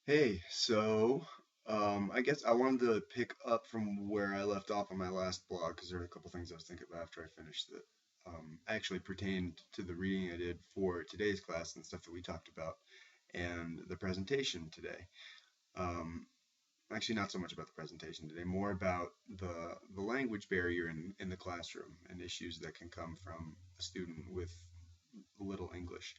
Hey, I guess I wanted to pick up from where I left off on my last blog because there were a couple things I was thinking about after I finished that actually pertained to the reading I did for today's class and stuff that we talked about and the presentation today. Um, Actually, not so much about the presentation today, more about the language barrier in the classroom and issues that can come from a student with little English.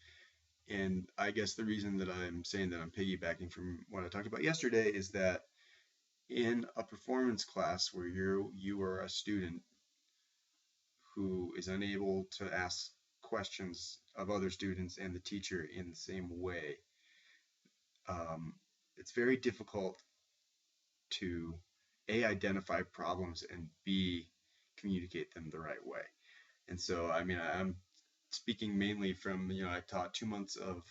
And I guess the reason that I'm saying that I'm piggybacking from what I talked about yesterday is that in a performance class where you are a student who is unable to ask questions of other students and the teacher in the same way, um, it's very difficult to A, identify problems and B, communicate them the right way. And so, I'm speaking mainly from, I taught 2 months of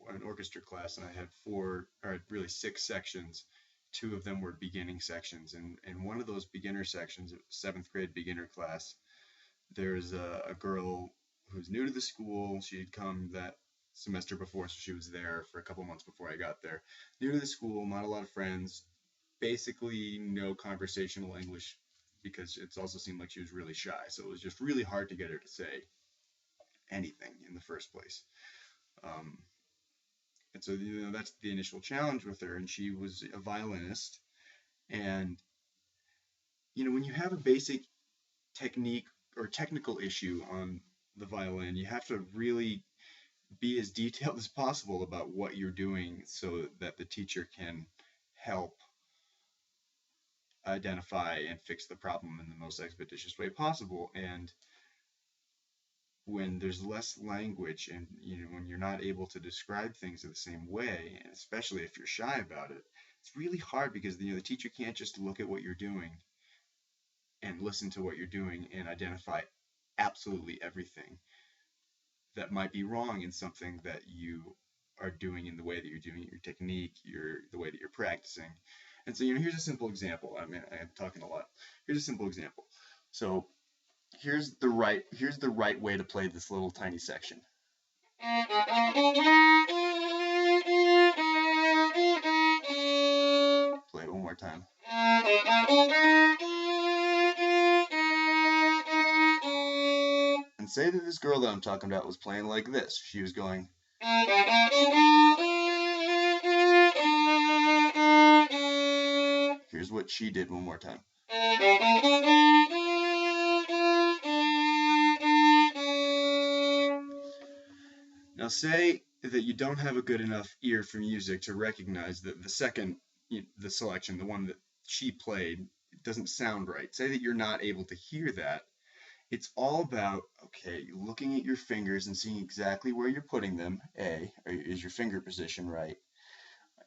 an orchestra class and I had four, or really six sections. Two of them were beginning sections. And one of those beginner sections, seventh grade beginner class, there's a girl who's new to the school. She had come that semester before, so she was there for a couple months before I got there. New to the school, not a lot of friends, basically no conversational English because it also seemed like she was really shy. So it was just really hard to get her to say anything in the first place. Um, and so that's the initial challenge with her. And she was a violinist. And when you have a basic technique or technical issue on the violin, you have to really be as detailed as possible about what you're doing so that the teacher can help identify and fix the problem in the most expeditious way possible. And when there's less language and when you're not able to describe things in the same way, and especially if you're shy about it, it's really hard because the teacher can't just look at what you're doing and listen to what you're doing and identify absolutely everything that might be wrong in something that you are doing in the way that you're doing it, your technique, the way that you're practicing. And so here's a simple example. I'm talking a lot. Here's a simple example. So here's the right way to play this little tiny section. Play it one more time. And say that this girl that I'm talking about was playing like this. She was going. Here's what she did one more time. Now say that you don't have a good enough ear for music to recognize that the selection, the one that she played, doesn't sound right. Say that you're not able to hear that. It's all about, okay, looking at your fingers and seeing exactly where you're putting them. Is your finger position right?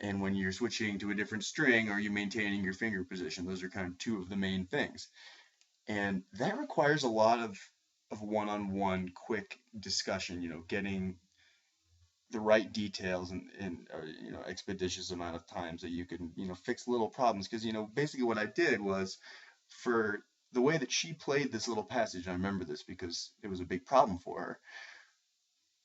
And when you're switching to a different string, are you maintaining your finger position? Those are kind of two of the main things. And that requires a lot of one-on-one quick discussion, getting the right details in expeditious amount of times that you can fix little problems. Because basically what I did was, for the way that she played this little passage, I remember this because it was a big problem for her.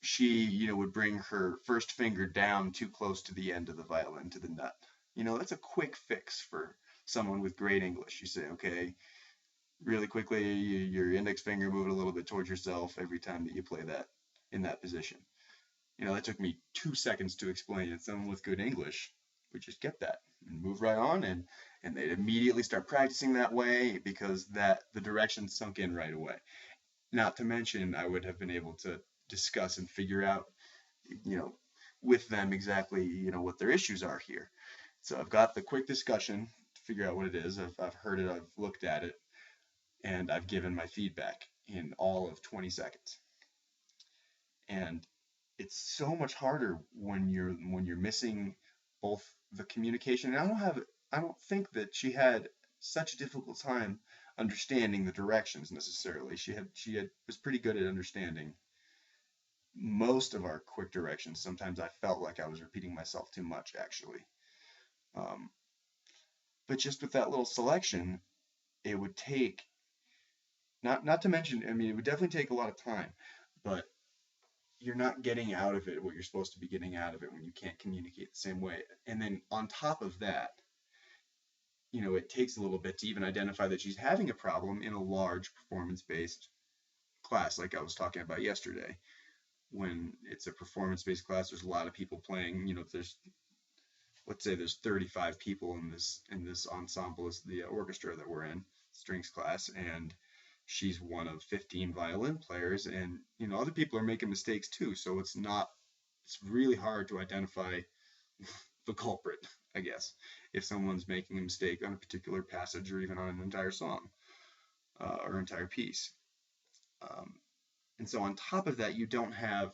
She would bring her first finger down too close to the end of the violin, to the nut. That's a quick fix for someone with great English. You say, okay, really quickly, your index finger, move it a little bit towards yourself every time that you play that in that position. That took me 2 seconds to explain, and someone with good English would just get that and move right on, and they'd immediately start practicing that way because the direction sunk in right away. Not to mention, I would have been able to discuss and figure out, you know, with them exactly, what their issues are here. So I've got the quick discussion to figure out what it is. I've heard it, I've looked at it, and I've given my feedback in all of 20 seconds. And it's so much harder when you're missing both the communication. And I don't think that she had such a difficult time understanding the directions necessarily. She was pretty good at understanding most of our quick directions. Sometimes I felt like I was repeating myself too much, actually. Um, but just with that little selection, it would take, not to mention, it would definitely take a lot of time, but you're not getting out of it what you're supposed to be getting out of it when you can't communicate the same way. And then on top of that, it takes a little bit to even identify that she's having a problem in a large performance-based class, like I was talking about yesterday. When it's a performance-based class, there's a lot of people playing. There's let's say there's 35 people in this ensemble, is the orchestra that we're in, strings class, and she's one of 15 violin players, and other people are making mistakes too. So it's really hard to identify the culprit, I guess, if someone's making a mistake on a particular passage or even on an entire song or entire piece. Um, and so on top of that, you don't have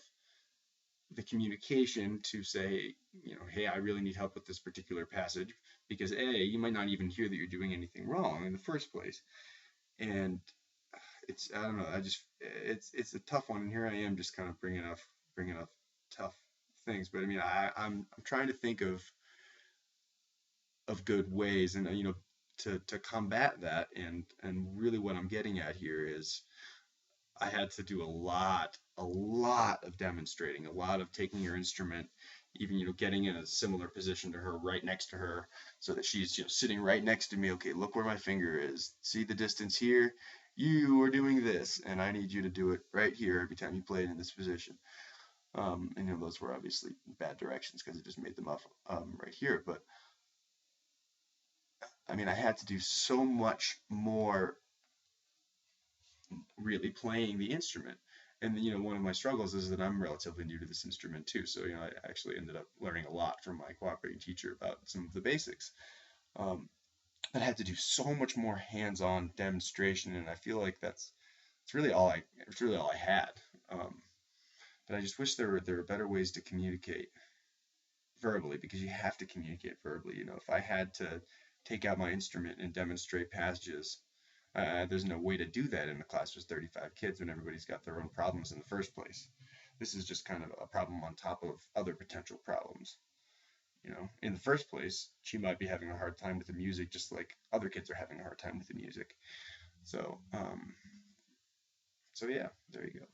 the communication to say, hey, I really need help with this particular passage, because you might not even hear that you're doing anything wrong in the first place. And I don't know, it's a tough one. And here I am just kind of bringing up tough things. But I mean, I'm trying to think of good ways, and to combat that. And really what I'm getting at here is I had to do a lot of demonstrating, a lot of taking your instrument, even getting in a similar position to her, right next to her, so that she's sitting right next to me. Okay, look where my finger is. See the distance here? You are doing this, and I need you to do it right here every time you play it in this position. And those were obviously bad directions because it just made them up right here. But I mean, I had to do so much more really playing the instrument. And one of my struggles is that I'm relatively new to this instrument too. So I actually ended up learning a lot from my cooperating teacher about some of the basics. Um, but I had to do so much more hands-on demonstration, and I feel like it's really all I had. Um, but I just wish there were better ways to communicate verbally, because you have to communicate verbally. If I had to take out my instrument and demonstrate passages, there's no way to do that in a class with 35 kids when everybody's got their own problems in the first place. This is just kind of a problem on top of other potential problems. In the first place, she might be having a hard time with the music, just like other kids are having a hard time with the music. So, so yeah, there you go.